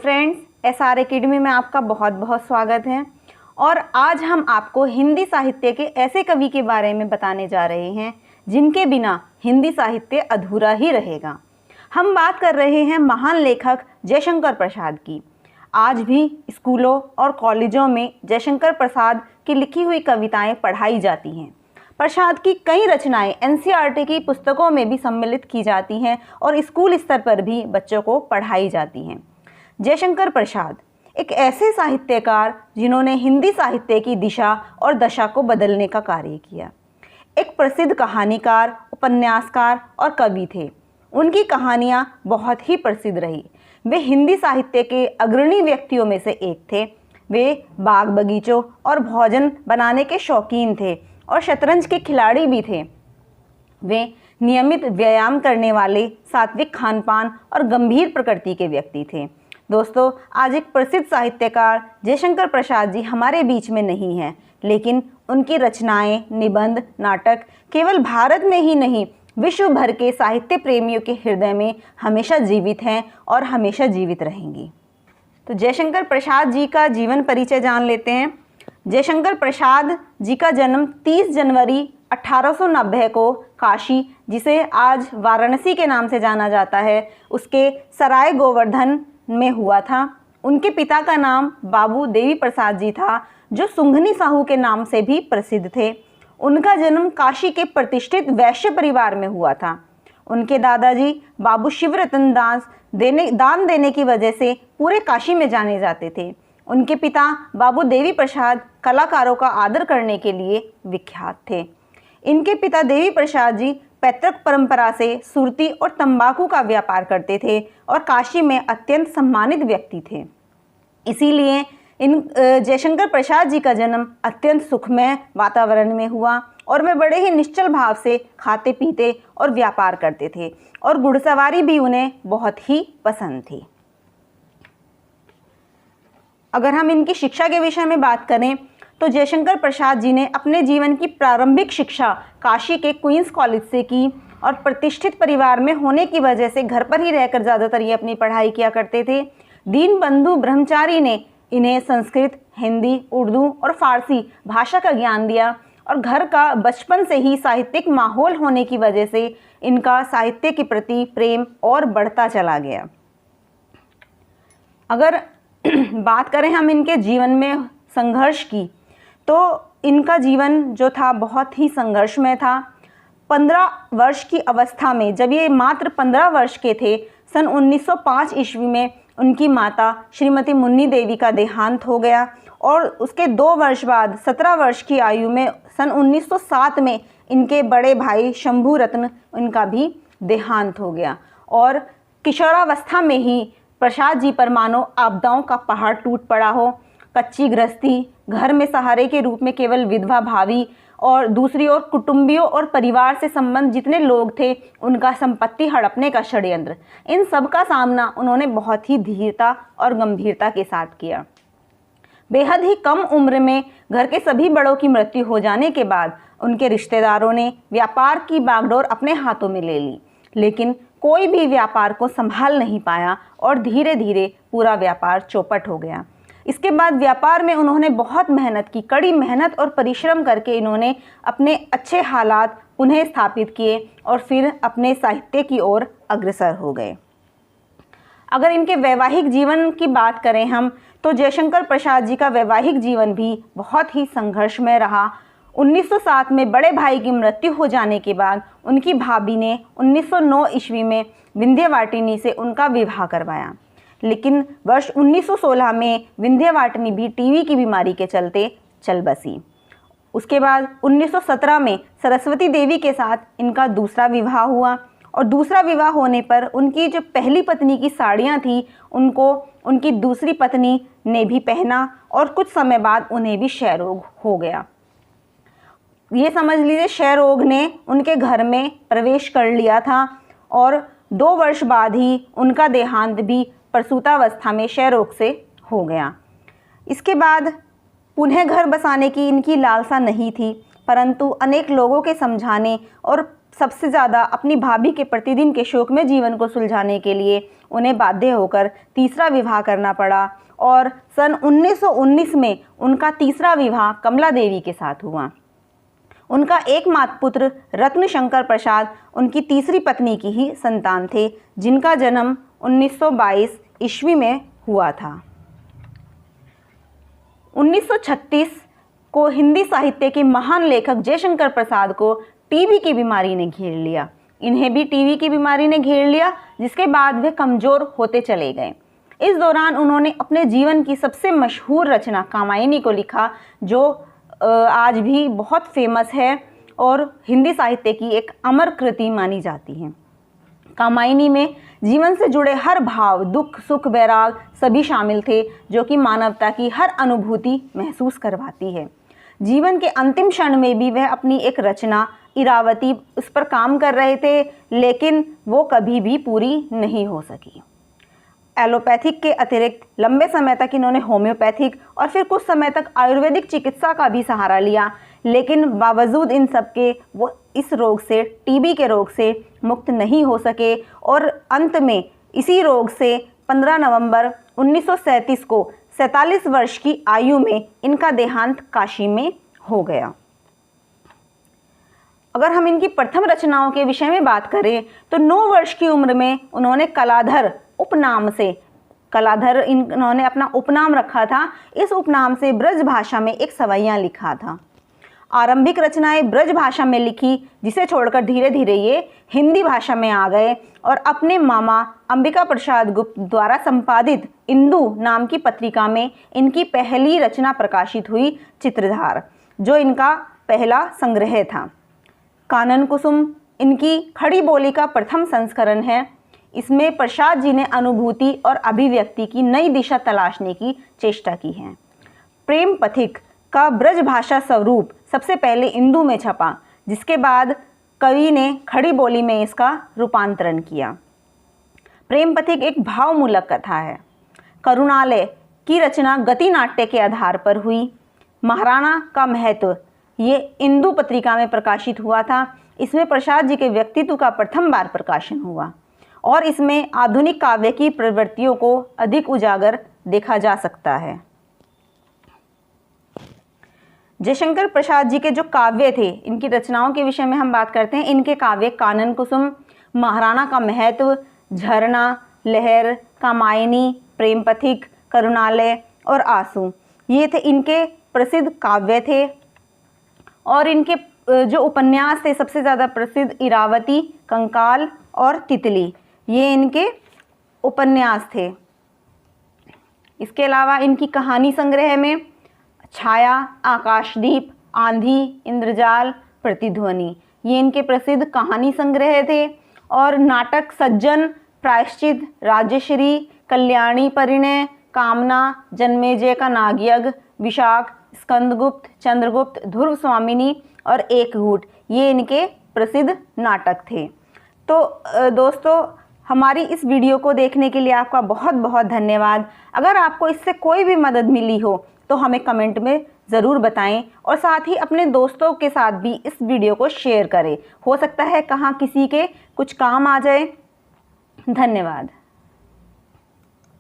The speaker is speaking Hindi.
फ्रेंड्स, SR एकेडमी में आपका बहुत बहुत स्वागत है। और आज हम आपको हिंदी साहित्य के ऐसे कवि के बारे में बताने जा रहे हैं जिनके बिना हिंदी साहित्य अधूरा ही रहेगा। हम बात कर रहे हैं महान लेखक जयशंकर प्रसाद की। आज भी स्कूलों और कॉलेजों में जयशंकर प्रसाद की लिखी हुई कविताएं पढ़ाई जाती हैं। प्रसाद की कई रचनाएं NCERT की पुस्तकों में भी सम्मिलित की जाती हैं और स्कूल स्तर पर भी बच्चों को पढ़ाई जाती हैं। जयशंकर प्रसाद एक ऐसे साहित्यकार जिन्होंने हिंदी साहित्य की दिशा और दशा को बदलने का कार्य किया। एक प्रसिद्ध कहानीकार, उपन्यासकार और कवि थे। उनकी कहानियाँ बहुत ही प्रसिद्ध रही। वे हिंदी साहित्य के अग्रणी व्यक्तियों में से एक थे। वे बाग बगीचों और भोजन बनाने के शौकीन थे और शतरंज के खिलाड़ी भी थे। वे नियमित व्यायाम करने वाले, सात्विक खानपान और गंभीर प्रकृति के व्यक्ति थे। दोस्तों, आज एक प्रसिद्ध साहित्यकार जयशंकर प्रसाद जी हमारे बीच में नहीं हैं, लेकिन उनकी रचनाएं, निबंध, नाटक केवल भारत में ही नहीं, विश्व भर के साहित्य प्रेमियों के हृदय में हमेशा जीवित हैं और हमेशा जीवित रहेंगी। तो जयशंकर प्रसाद जी का जीवन परिचय जान लेते हैं। जयशंकर प्रसाद जी का जन्म 30 जनवरी 1890 को काशी, जिसे आज वाराणसी के नाम से जाना जाता है, उसके सराय गोवर्धन में हुआ था। उनके पिता का नाम बाबू देवी प्रसाद जी था, जो सुंघनी साहू के नाम से भी प्रसिद्ध थे। उनका जन्म काशी के प्रतिष्ठित वैश्य परिवार में हुआ था। उनके दादाजी बाबू शिवरतन दान देने की वजह से पूरे काशी में जाने जाते थे। उनके पिता बाबू देवी प्रसाद कलाकारों का आदर करने के लिए विख्यात थे। इनके पिता देवी प्रसाद जी पैतृक परंपरा से सुरती और तंबाकू का व्यापार करते थे और काशी में अत्यंत सम्मानित व्यक्ति थे। इसीलिए जयशंकर प्रसाद जी का जन्म अत्यंत सुखमय वातावरण में हुआ और वे बड़े ही निश्चल भाव से खाते पीते और व्यापार करते थे और घुड़सवारी भी उन्हें बहुत ही पसंद थी। अगर हम इनकी शिक्षा के विषय में बात करें तो जयशंकर प्रसाद जी ने अपने जीवन की प्रारंभिक शिक्षा काशी के क्वींस कॉलेज से की और प्रतिष्ठित परिवार में होने की वजह से घर पर ही रहकर ज़्यादातर ये अपनी पढ़ाई किया करते थे। दीनबंधु ब्रह्मचारी ने इन्हें संस्कृत, हिंदी, उर्दू और फारसी भाषा का ज्ञान दिया और घर का बचपन से ही साहित्यिक माहौल होने की वजह से इनका साहित्य के प्रति प्रेम और बढ़ता चला गया। अगर बात करें हम इनके जीवन में संघर्ष की, तो इनका जीवन जो था बहुत ही संघर्षमय था। 15 वर्ष की अवस्था में, जब ये मात्र 15 वर्ष के थे, सन 1905 ईस्वी में उनकी माता श्रीमती मुन्नी देवी का देहांत हो गया और उसके 2 वर्ष बाद 17 वर्ष की आयु में सन 1907 में इनके बड़े भाई शंभू रत्न, उनका भी देहांत हो गया। और किशोरावस्था में ही प्रसाद जी पर मानो आपदाओं का पहाड़ टूट पड़ा हो। कच्ची गृहस्थी, घर में सहारे के रूप में केवल विधवा भाभी और दूसरी ओर कुटुंबियों और परिवार से संबंध जितने लोग थे, उनका संपत्ति हड़पने का षड्यंत्र, इन सब का सामना उन्होंने बहुत ही धीरता और गंभीरता के साथ किया। बेहद ही कम उम्र में घर के सभी बड़ों की मृत्यु हो जाने के बाद उनके रिश्तेदारों ने व्यापार की बागडोर अपने हाथों में ले ली, लेकिन कोई भी व्यापार को संभाल नहीं पाया और धीरे धीरे पूरा व्यापार चौपट हो गया। इसके बाद व्यापार में उन्होंने बहुत मेहनत की, कड़ी मेहनत और परिश्रम करके इन्होंने अपने अच्छे हालात पुनः स्थापित किए और फिर अपने साहित्य की ओर अग्रसर हो गए। अगर इनके वैवाहिक जीवन की बात करें हम, तो जयशंकर प्रसाद जी का वैवाहिक जीवन भी बहुत ही संघर्षमय रहा। 1907 में बड़े भाई की मृत्यु हो जाने के बाद उनकी भाभी ने 1909 ईस्वी में विंध्यवाटिनी से उनका विवाह करवाया, लेकिन वर्ष 1916 में विंध्यवाटिनी भी टीबी की बीमारी के चलते चल बसी। उसके बाद 1917 में सरस्वती देवी के साथ इनका दूसरा विवाह हुआ और दूसरा विवाह होने पर उनकी जो पहली पत्नी की साड़ियाँ थी, उनको उनकी दूसरी पत्नी ने भी पहना और कुछ समय बाद उन्हें भी क्षय रोग हो गया। ये समझ लीजिए क्षय रोग ने उनके घर में प्रवेश कर लिया था और 2 वर्ष बाद ही उनका देहांत भी प्रसूतावस्था में क्षय रोग से हो गया। इसके बाद पुनः घर बसाने की इनकी लालसा नहीं थी, परंतु अनेक लोगों के समझाने और सबसे ज़्यादा अपनी भाभी के प्रतिदिन के शोक में जीवन को सुलझाने के लिए उन्हें बाध्य होकर तीसरा विवाह करना पड़ा और सन 1919 में उनका तीसरा विवाह कमला देवी के साथ हुआ। उनका एकमात्र पुत्र रत्नशंकर प्रसाद उनकी तीसरी पत्नी की ही संतान थे, जिनका जन्म 1922 ईस्वी में हुआ था। 1936 को हिंदी साहित्य के महान लेखक जयशंकर प्रसाद को टीबी की बीमारी ने घेर लिया। इन्हें भी टीबी की बीमारी ने घेर लिया, जिसके बाद वे कमज़ोर होते चले गए। इस दौरान उन्होंने अपने जीवन की सबसे मशहूर रचना कामायनी को लिखा, जो आज भी बहुत फेमस है और हिंदी साहित्य की एक अमर कृति मानी जाती है। कामायनी में जीवन से जुड़े हर भाव, दुख, सुख, वैराग सभी शामिल थे, जो कि मानवता की हर अनुभूति महसूस करवाती है। जीवन के अंतिम क्षण में भी वह अपनी एक रचना इरावती उस पर काम कर रहे थे, लेकिन वो कभी भी पूरी नहीं हो सकी। एलोपैथिक के अतिरिक्त लंबे समय तक इन्होंने होम्योपैथिक और फिर कुछ समय तक आयुर्वेदिक चिकित्सा का भी सहारा लिया, लेकिन बावजूद इन सब के वो इस रोग से, टीबी के रोग से मुक्त नहीं हो सके और अंत में इसी रोग से 15 नवंबर 1937 को 47 वर्ष की आयु में इनका देहांत काशी में हो गया। अगर हम इनकी प्रथम रचनाओं के विषय में बात करें तो 9 वर्ष की उम्र में उन्होंने कलाधर उपनाम से, कलाधर इन्होंने अपना उपनाम रखा था, इस उपनाम से ब्रज भाषा में एक सवैया लिखा था। आरंभिक रचनाएं ब्रज भाषा में लिखी, जिसे छोड़कर धीरे धीरे ये हिंदी भाषा में आ गए और अपने मामा अंबिका प्रसाद गुप्त द्वारा संपादित इंदु नाम की पत्रिका में इनकी पहली रचना प्रकाशित हुई, चित्रधार, जो इनका पहला संग्रह था। कानन कुसुम इनकी खड़ी बोली का प्रथम संस्करण है। इसमें प्रसाद जी ने अनुभूति और अभिव्यक्ति की नई दिशा तलाशने की चेष्टा की है। प्रेम पथिक का ब्रज भाषा स्वरूप सबसे पहले इंदु में छपा, जिसके बाद कवि ने खड़ी बोली में इसका रूपांतरण किया। प्रेम पथिक एक भावमूलक कथा है। करुणालय की रचना गति नाट्य के आधार पर हुई। महाराणा का महत्व ये इंदु पत्रिका में प्रकाशित हुआ था। इसमें प्रसाद जी के व्यक्तित्व का प्रथम बार प्रकाशन हुआ और इसमें आधुनिक काव्य की प्रवृत्तियों को अधिक उजागर देखा जा सकता है। जयशंकर प्रसाद जी के जो काव्य थे, इनकी रचनाओं के विषय में हम बात करते हैं। इनके काव्य कानन कुसुम, महाराणा का महत्व, झरना, लहर, कामायनी, प्रेम पथिक, करुणालय और आंसू, ये थे इनके प्रसिद्ध काव्य थे। और इनके जो उपन्यास थे सबसे ज़्यादा प्रसिद्ध इरावती, कंकाल और तितली, ये इनके उपन्यास थे। इसके अलावा इनकी कहानी संग्रह में छाया, आकाशदीप, आंधी, इंद्रजाल, प्रतिध्वनि, ये इनके प्रसिद्ध कहानी संग्रह थे। और नाटक सज्जन, प्रायश्चित, राजश्री, कल्याणी परिणय, कामना, जन्मेजय का नागयज्ञ, विशाख, स्कंदगुप्त, चंद्रगुप्त, ध्रुव स्वामिनी और एकघूट, ये इनके प्रसिद्ध नाटक थे। तो दोस्तों, हमारी इस वीडियो को देखने के लिए आपका बहुत बहुत धन्यवाद। अगर आपको इससे कोई भी मदद मिली हो तो हमें कमेंट में ज़रूर बताएं और साथ ही अपने दोस्तों के साथ भी इस वीडियो को शेयर करें। हो सकता है कहाँ किसी के कुछ काम आ जाए। धन्यवाद।